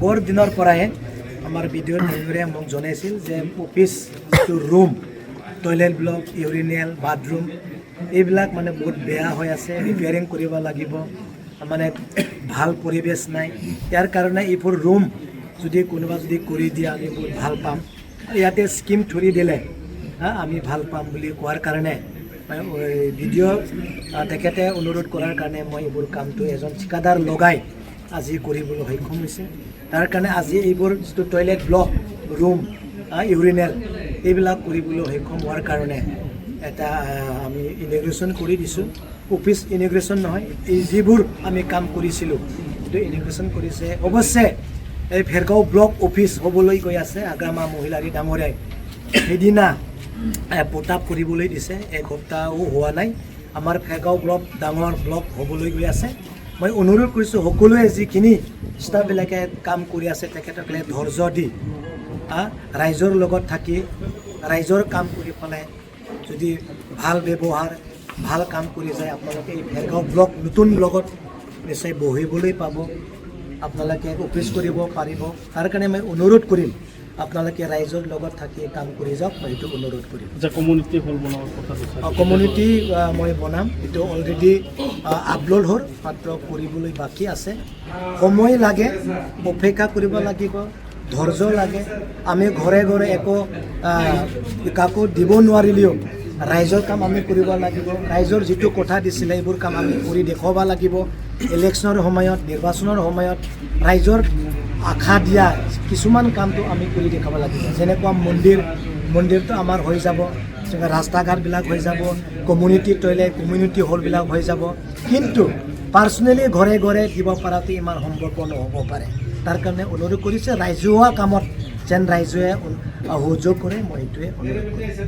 আগৰ দিনৰ পৰাই আমাৰ বিডিঅ' ডাঙৰীয়াই মোক জনাইছিল যে অফিচ যিটো room toilet block urinal bathroom এইবিলাক মানে বহুত বেয়া হৈ আছে ৰিপেয়াৰিং কৰিব লাগিব মানে ভাল পৰিবেশ নাই ইয়াৰ কাৰণে এইবোৰ ৰুম যদি কোনোবা যদি কৰি দিয়ে আমি বহুত ভাল পাম ইয়াতে স্কিম ধৰি দিলে আমি ভাল পাম বুলি কোৱাৰ কাৰণে ভিডিঅ' তেখেতে অনুৰোধ কৰাৰ কাৰণে মই এইবোৰ কামটো এজন ঠিকাদাৰ লগাই আজি কৰিবলৈ সক্ষম হৈছে তাৰ কাৰণে আজি এইবোৰ যিটো টয়লেট ব্লক ৰুম ইউৰিনেল এইবিলাক কৰিবলৈ সক্ষম হোৱাৰ কাৰণে এটা আমি ইনগ্ৰেশ্যন কৰি দিছোঁ অফিচ ইনগ্ৰেশ্যন নহয় এই যিবোৰ আমি কাম কৰিছিলোঁ সেইটো ইনগ্ৰেশ্যন কৰিছে অৱশ্যে এই ভেৰগাঁও ব্লক অফিচ হ'বলৈ গৈ আছে আগ্ৰামা মহিলাৰী ডাঙৰীয়াই সেইদিনা পোতাপ কৰিবলৈ দিছে এক সপ্তাহো হোৱা নাই আমাৰ ভেৰগাঁও ব্লক ডাঙৰ ব্লক হ'বলৈ গৈ আছে মই অনুৰোধ কৰিছোঁ সকলোৱে যিখিনি ষ্টাফবিলাকে কাম কৰি আছে তেখেতসকলে ধৈৰ্য দি ৰাইজৰ লগত থাকি ৰাইজৰ কাম কৰি পেলাই যদি ভাল ব্যৱহাৰ ভাল কাম কৰি যায় আপোনালোকে এই ভেৰগাঁও ব্লক নতুন ব্লকত নিশ্চয় বহিবলৈ পাব আপোনালোকে অফিচ কৰিব পাৰিব তাৰ কাৰণে মই অনুৰোধ কৰিম আপোনালোকে ৰাইজৰ লগত থাকি কাম কৰি যাওক মই এইটো অনুৰোধ কৰিম যে কমিউনিটি হল বনোৱাৰ কথা কমিউনিটি মই বনাম এইটো অলৰেডি আপলোড হ'ল মাত্ৰ কৰিবলৈ বাকী আছে সময় লাগে অপেক্ষা কৰিব লাগিব ধৈৰ্য লাগে আমি ঘৰে ঘৰে একো কাকো দিব নোৱাৰিলেও ৰাইজৰ কাম আমি কৰিব লাগিব ৰাইজৰ যিটো কথা দিছিলে এইবোৰ কাম আমি কৰি দেখুৱাব লাগিব ইলেকশ্যনৰ সময়ত নিৰ্বাচনৰ সময়ত ৰাইজৰ আশা দিয়া কিছুমান কামটো আমি কৰি দেখাব লাগিব যেনেকুৱা মন্দিৰটো আমাৰ হৈ যাব ৰাস্তা ঘাটবিলাক হৈ যাব কমিউনিটি টয়লেট কমিউনিটি হলবিলাক হৈ যাব কিন্তু পাৰ্চনেলি ঘৰে ঘৰে দিব পৰাটো ইমান সম্ভৱ নহ'ব পাৰে তাৰ কাৰণে অনুৰোধ কৰিছে ৰাজহুৱা কামত যেন ৰাইজে সহযোগ কৰে মই এইটোৱে অনুৰোধ কৰিছোঁ